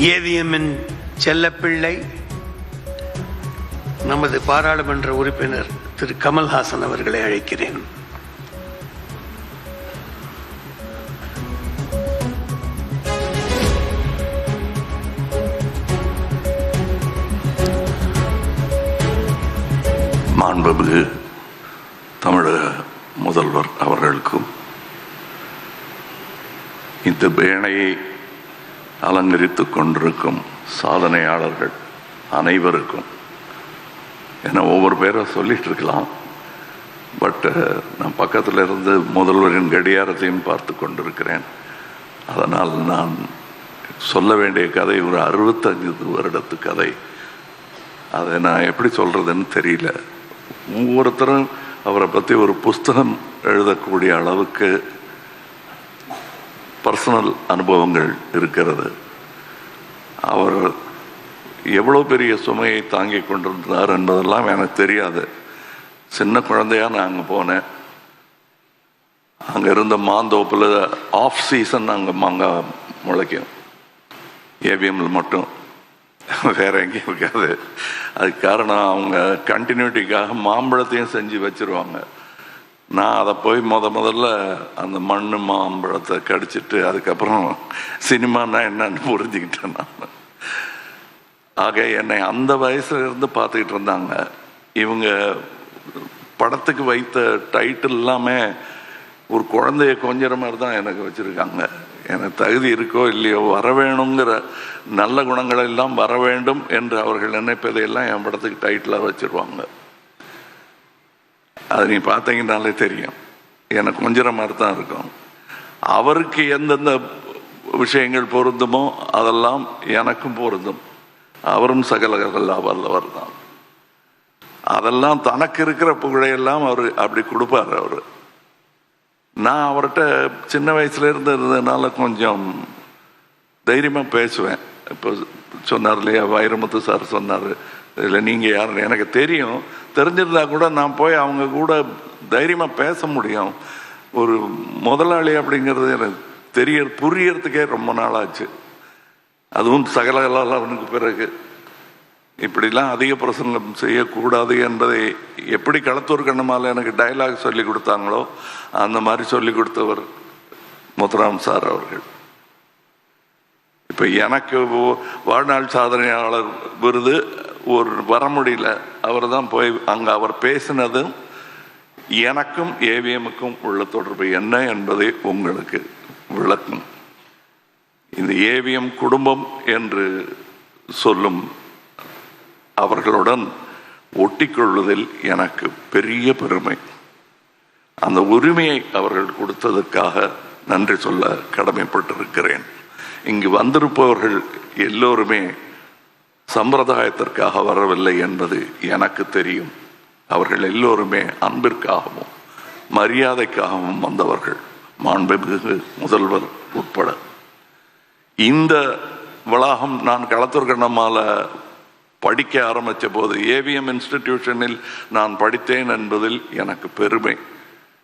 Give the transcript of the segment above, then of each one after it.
ஏவிஎம்மின் செல்லப்பிள்ளை நமது பாராளுமன்ற உறுப்பினர் திரு கமல்ஹாசன் அவர்களை அழைக்கிறேன். மாண்புமிகு தமிழக முதல்வர் அவர்களுக்கும் இந்த பேணையை அலங்கரித்துக் கொண்டிருக்கும் சாதனையாளர்கள் அனைவருக்கும், ஏன்னா ஒவ்வொரு பேரை சொல்லிட்டு இருக்கலாம், பட் நான் பக்கத்தில் இருந்து முதல்வரின் கடியாரத்தையும் பார்த்து கொண்டிருக்கிறேன். அதனால் நான் சொல்ல வேண்டிய கதை ஒரு 65 வருடத்து கதை. அதை நான் எப்படி சொல்கிறதுன்னு தெரியல. ஒவ்வொருத்தரும் அவரை பற்றி ஒரு புஸ்தகம் எழுதக்கூடிய அளவுக்கு பர்சனல் அனுபவங்கள் இருக்கிறது. அவர் எவ்வளோ பெரிய சுமையை தாங்கி கொண்டிருந்தார் என்பதெல்லாம் எனக்கு தெரியாது. சின்ன குழந்தையாக நான் அங்கே போனேன். அங்கே இருந்த மாந்தோப்பில் ஆஃப் சீசன் அங்கே மாங்காய் முளைக்கும், ஏவிஎம்மில் மட்டும், வேற எங்கேயும் இருக்காது. அதுக்கு காரணம் அவங்க கண்டினியூட்டிக்காக மாம்பழத்தையும் செஞ்சு வச்சுருவாங்க. நான் அதை போய் முதல்ல அந்த மண் மாம்பழத்தை கடிச்சிட்டு அதுக்கப்புறம் சினிமானா என்னன்னு புரிஞ்சுக்கிட்டேன் நான். ஆக என்னை அந்த வயசுல இருந்து பார்த்துக்கிட்டு இருந்தாங்க. இவங்க படத்துக்கு வைத்த டைட்டில் எல்லாமே ஒரு குழந்தைய கொஞ்சற மாதிரி தான் எனக்கு வச்சுருக்காங்க. எனக்கு தகுதி இருக்கோ இல்லையோ, வர வேணுங்கிற நல்ல குணங்கள் எல்லாம் வர வேண்டும் என்று அவர்கள் நினைப்பதையெல்லாம் என் படத்துக்கு டைட்டிலாக வச்சுருவாங்க. அது நீ பார்த்தீங்கன்னாலே தெரியும், எனக்கு கொஞ்சம் மாதிரி தான் இருக்கும். அவருக்கு எந்தெந்த விஷயங்கள் பொருந்துமோ அதெல்லாம் எனக்கும் பொருந்தும். அவரும் சகலகல்லா வல்லவர் தான். அதெல்லாம் தனக்கு இருக்கிற புகழையெல்லாம் அவர் அப்படி கொடுப்பார். அவர், நான் அவர்கிட்ட சின்ன வயசுல இருந்து இருந்ததுனால கொஞ்சம் தைரியமாக பேசுவேன். இப்போ சொன்னார் இல்லையா, வைரமுத்து சார் சொன்னார், இதில் நீங்கள் யாருன்னு எனக்கு தெரியும், தெரிஞ்சிருந்தா கூட நான் போய் அவங்க கூட தைரியமாக பேச முடியும். ஒரு முதலாளி அப்படிங்கிறது எனக்கு புரியறதுக்கே ரொம்ப நாளாச்சு. அதுவும் சகலகலாவனுக்கு பிறகு இப்படிலாம் அதிக பிரசங்கம் செய்யக்கூடாது என்பதை எப்படி களத்தூர் கண்ணமால எனக்கு டைலாக் சொல்லி கொடுத்தாங்களோ அந்த மாதிரி சொல்லி கொடுத்தவர் முத்துராம் சார் அவர்கள். இப்போ எனக்கு வாழ்நாள் சாதனையாளர் விருது ஒரு வர முடியல. அவர் தான் போய் அங்கே அவர் பேசினதும் எனக்கும் ஏவிஎம்முக்கும் உள்ள தொடர்பு என்ன என்பதை உங்களுக்கு விளக்கும். இந்த ஏவிஎம் குடும்பம் என்று சொல்லும் அவர்களுடன் ஒட்டிக்கொள்வதில் எனக்கு பெரிய பெருமை. அந்த உரிமையை அவர்கள் கொடுத்ததற்காக நன்றி சொல்ல கடமைப்பட்டிருக்கிறேன். இங்கு வந்திருப்பவர்கள் எல்லோருமே சம்பிரதாயத்திற்காக வரவில்லை என்பது எனக்கு தெரியும். அவர்கள் எல்லோருமே அன்பிற்காகவும் மரியாதைக்காகவும் வந்தவர்கள், மாண்புமிகு முதல்வர் உட்பட. இந்த வளாகம் நான் களத்தூர் கண்ணம்மால படிக்க ஆரம்பித்த போது ஏவிஎம் இன்ஸ்டிடியூஷனில் நான் படித்தேன் என்பதில் எனக்கு பெருமை.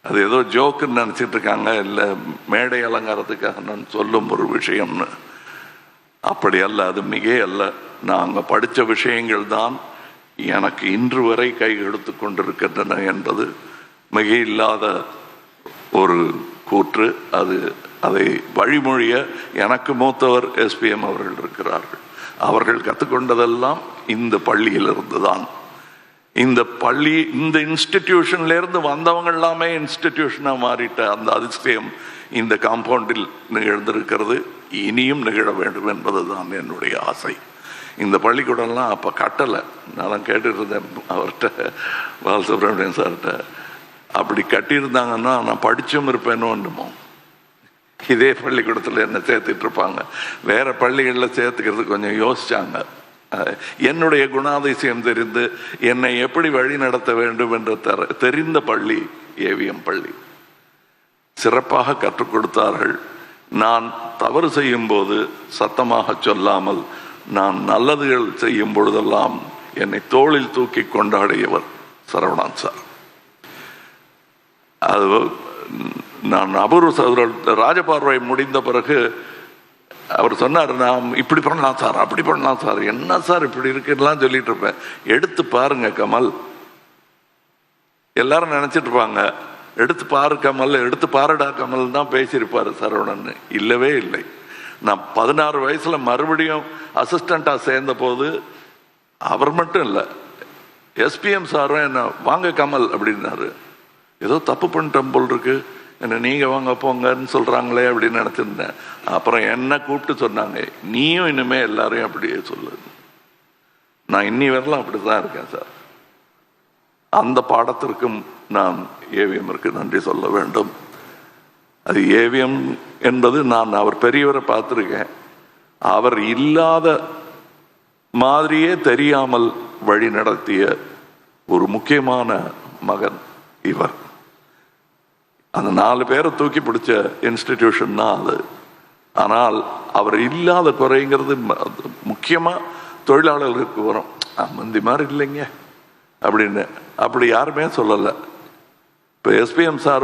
அது ஏதோ ஜோக்குன்னு நினச்சிட்டு இருக்காங்க, இல்லை மேடை அலங்காரத்துக்காக நான் சொல்லும் ஒரு விஷயம்னு. அப்படி அல்ல, அது மிக அல்ல. நான் அங்கே படித்த விஷயங்கள் தான் எனக்கு இன்று வரை கை எடுத்து கொண்டிருக்கின்றன என்பது மிக இல்லாத ஒரு கூற்று. அதை வழிமொழிய எனக்கு மூத்தவர் எஸ்பிஎம் அவர்கள் இருக்கிறார்கள். அவர்கள் கற்றுக்கொண்டதெல்லாம் இந்த பள்ளியிலிருந்து தான். இந்த பள்ளி, இந்த இன்ஸ்டிடியூஷன்ல இருந்து வந்தவங்க எல்லாமே இன்ஸ்டிடியூஷனாக மாறிட்ட அந்த அதிசயம் இந்த காம்பவுண்டில் நிகழ்ந்திருக்கிறது. இனியும் நிகழ வேண்டும் என்பதுதான் என்னுடைய ஆசை. இந்த பள்ளிக்கூடம்லாம் அப்போ கட்டலை. நான் கேட்டுட்டு இருந்தேன் அவர்கிட்ட, பாலசுப்ரமணியன் சார்கிட்ட, அப்படி கட்டியிருந்தாங்கன்னா நான் படிச்சும் இருப்பேனோ என்னமோ. இதே பள்ளிக்கூடத்தில் என்ன சேர்த்துட்டு இருப்பாங்க, வேற பள்ளிகளில் சேர்த்துக்கிறது கொஞ்சம் யோசிச்சாங்க. என்னுடைய குணாதிசயம் தெரிந்து என்னை எப்படி வழி நடத்த வேண்டும் என்று தெரிந்த பள்ளி ஏவிஎம் பள்ளி. சிறப்பாக கற்றுக் கொடுத்தார்கள். நான் தவறு செய்யும் போது சத்தமாக சொல்லாமல், நான் நல்லதுகள் செய்யும் பொழுதெல்லாம் என்னை தோளில் தூக்கி கொண்டாடியவர் சரவணன் சார். அது நான் அபூர்வ சகோதரர் ராஜபார்வை முடிந்த பிறகு அவர் சொன்னார், நான் இப்படி பண்ணலாம் சார், அப்படி பண்ணலாம் சார், என்ன சார் இப்படி இருக்குலாம் சொல்லிட்டு இருப்பேன். எடுத்து பாருங்க கமல். எல்லாரும் நினைச்சிட்டு இருப்பாங்க எடுத்து பாரு கமல், எடுத்து பாருடா கமல் தான் பேசியிருப்பாரு சரவணன். இல்லவே இல்லை. நான் 16 வயசுல மறுபடியும் அசிஸ்டண்டா சேர்ந்த போது அவர் மட்டும் இல்லை, எஸ்பிஎம் சாரும் என்ன வாங்க கமல் அப்படின்னாரு. ஏதோ தப்பு பண்ணிட்டோம் போல் இருக்கு, என்ன நீங்க வாங்க போங்கன்னு சொல்றாங்களே அப்படின்னு நினைச்சிருந்தேன். அப்புறம் என்ன கூப்பிட்டு சொன்னாங்க, நீயும் இனிமே எல்லாரையும் அப்படியே சொல்லு. நான் இன்னி வரலாம் அப்படிதான் இருக்கேன் சார். அந்த பாடத்திற்கும் நான் ஏவிஎம்ற்கு நன்றி சொல்ல வேண்டும். அது ஏவிஎம் என்பது, நான் அவர் பெரியவரை பார்த்துருக்கேன், அவர் இல்லாத மாதிரியே தெரியாமல் வழி நடத்திய ஒரு முக்கியமான மகன் இவர். அந்த 4 பேரை தூக்கி பிடிச்ச இன்ஸ்டிடியூஷன் தான் அது. ஆனால் அவர் இல்லாத குறைங்கிறது முக்கியமா தொழிலாளர்களுக்கு வரும். முந்தி மாதிரி இல்லைங்க அப்படின்னு அப்படி யாருமே சொல்லலை. இப்போ எஸ்பிஎம் சார்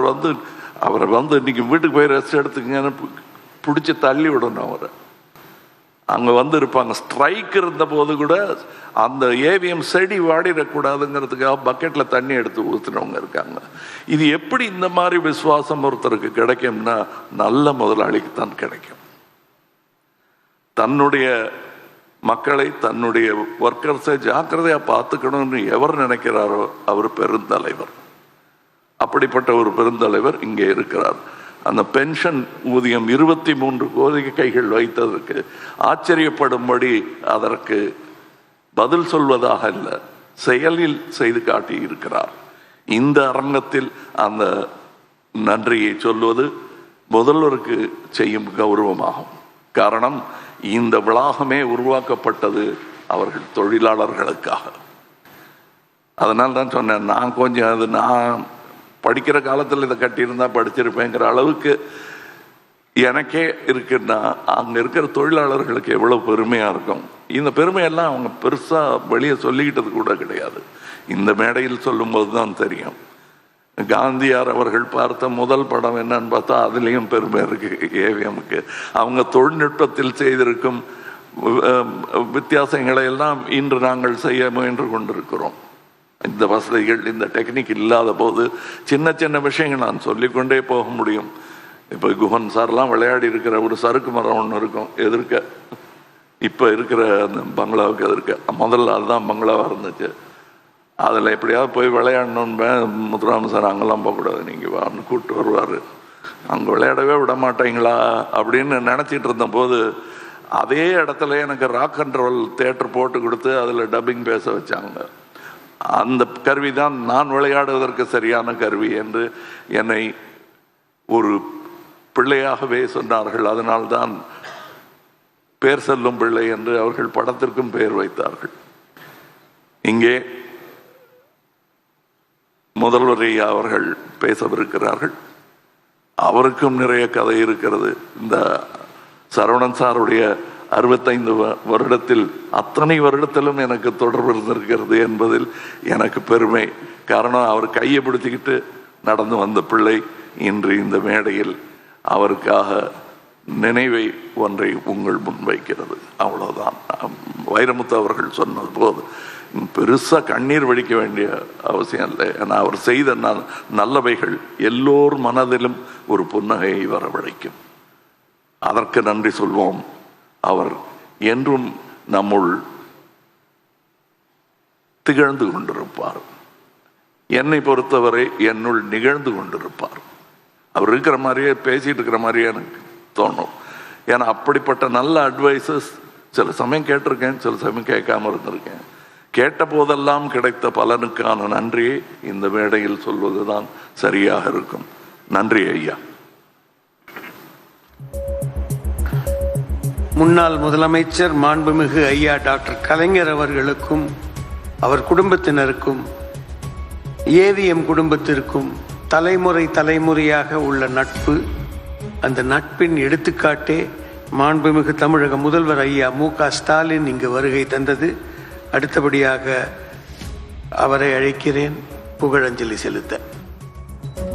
அவரை இன்னைக்கு வீட்டுக்கு போய் ரெஸ்ட் எடுத்துக்கங்கன்னு பிடிச்சி தள்ளி விடணும். அவரை அங்கே இருப்பாங்க. ஸ்ட்ரைக் இருந்த போது கூட அந்த ஏவிஎம் செடி வாடிடக்கூடாதுங்கிறதுக்காக பக்கெட்டில் தண்ணி எடுத்து ஊற்றுனவங்க இருக்காங்க. இது எப்படி இந்த மாதிரி விசுவாசம் ஒருத்தருக்கு கிடைக்கும்னா, நல்ல முதலாளிக்கு தான் கிடைக்கும். தன்னுடைய மக்களை, தன்னுடைய ஒர்க்கர்ஸை ஜாக்கிரதையாக பார்த்துக்கணும்னு எவர் நினைக்கிறாரோ அவர் பெருந்தலைவர். அப்படிப்பட்ட ஒரு பெருந்தலைவர் இங்கே இருக்கிறார். அந்த பென்ஷன் ஊதியம் 23 கோரிக்கைகள் வைத்ததற்கு ஆச்சரியப்படும்படி அதற்கு பதில் சொல்வதாக இல்லை, செயலில் செய்து காட்டி இருக்கிறார். இந்த அரங்கத்தில் அந்த நன்றியை சொல்வது முதல்வருக்கு செய்யும் கௌரவமாகும். காரணம், இந்த வளாகமே உருவாக்கப்பட்டது அவர்கள் தொழிலாளர்களுக்காக. அதனால தான் சொன்னேன், நான் கொஞ்சம் நான் படிக்கிற காலத்தில் இதை கட்டியிருந்தா படிச்சிருப்பேங்கிற அளவுக்கு எனக்கே இருக்குன்னா, அங்கே இருக்கிற தொழிலாளர்களுக்கு எவ்வளோ பெருமையாக இருக்கும். இந்த பெருமையெல்லாம் அவங்க பெருசாக வெளியே சொல்லிக்கிட்டது கூட கிடையாது. இந்த மேடையில் சொல்லும்போது தான் தெரியும். காந்தியார் அவர்கள் பார்த்த முதல் படம் என்னன்னு பார்த்தா அதுலேயும் பெருமை இருக்கு ஏவிஎம்க்கு. அவங்க தொழில்நுட்பத்தில் செய்திருக்கும் வித்தியாசங்களை எல்லாம் இன்று நாங்கள் செய்ய முயன்று கொண்டிருக்கிறோம். இந்த வசதிகள், இந்த டெக்னிக் இல்லாத போது சின்ன சின்ன விஷயங்கள் நான் சொல்லிக்கொண்டே போக முடியும். இப்போ குஹன் சார்லாம் விளையாடி இருக்கிற ஒரு சறுக்கு மரம் ஒன்று இருக்கும் எதிர்க்க, இப்போ இருக்கிற அந்த பங்களாவுக்கு எதிர்க்க. முதல்ல அதுதான் பங்களாவாக இருந்துச்சு. அதில் எப்படியாவது போய் விளையாடணுன்னு முத்துராம சார் அங்கெல்லாம் போகக்கூடாது, நீங்கள் வான்னு கூப்பிட்டு வருவார். அங்கே விளையாடவே விட மாட்டீங்களா அப்படின்னு நினச்சிட்டு இருந்தபோது அதே இடத்துல எனக்கு ராக் அண்ட் ரோல் தியேட்டர் போட்டு கொடுத்து அதில் டப்பிங் பேச வச்சாங்க. அந்த கருவி தான் நான் விளையாடுவதற்கு சரியான கருவி என்று என்னை ஒரு பிள்ளையாகவே சொன்னார்கள். அதனால்தான் பேர் செல்லும் பிள்ளை என்று அவர்கள் படத்திற்கும் பெயர் வைத்தார்கள். இங்கே முதல்வர் ஐயா அவர்கள் பேசவிருக்கிறார்கள். அவருக்கும் நிறைய கதை இருக்கிறது. இந்த சரவணன் சாருடைய 65 வருடத்தில் அத்தனை வருடத்திலும் எனக்கு தொடர்பு இருந்திருக்கிறது என்பதில் எனக்கு பெருமை. காரணம், அவர் கையை பிடிச்சிக்கிட்டு நடந்து வந்த பிள்ளை இன்று இந்த மேடையில் அவருக்காக நினைவை ஒன்றை உங்கள் முன்வைக்கிறது. அவ்வளவுதான். வைரமுத்து அவர்கள் சொன்னது போது பெருசாக கண்ணீர் வடிக்க வேண்டிய அவசியம் இல்லை. ஏன்னா அவர் செய்த நல்லவைகள் எல்லோர் மனதிலும் ஒரு புன்னகையை வரவழைக்கும். அதற்கு நன்றி சொல்வோம். அவர் என்றும் நம்முள் திகழ்ந்து கொண்டிருப்பார். என்னை பொறுத்தவரை என்னுள் நிகழ்ந்து கொண்டிருப்பார். அவர் இருக்கிற மாதிரியே பேசிட்டு இருக்கிற மாதிரியே எனக்கு தோணும். ஏன்னா அப்படிப்பட்ட நல்ல அட்வைசஸ் சில சமயம் கேட்டிருக்கேன், சில சமயம் கேட்காம இருந்திருக்கேன். கேட்ட போதெல்லாம் கிடைத்த பலனுக்கான நன்றியை இந்த மேடையில் சொல்வதுதான் சரியாக இருக்கும். நன்றி ஐயா. முன்னாள் முதலமைச்சர் மாண்புமிகு ஐயா டாக்டர் கலைஞர் அவர்களுக்கும் அவர் குடும்பத்தினருக்கும் ஏவிஎம் குடும்பத்திற்கும் தலைமுறையாக உள்ள நட்பு, அந்த நட்பின் எடுத்துக்காட்டே மாண்புமிகு தமிழக முதல்வர் ஐயா மு.க. ஸ்டாலின் இங்கு வருகை தந்தது. அடுத்தபடியாக அவரை அழைக்கிறேன் புகழஞ்சலி செலுத்த.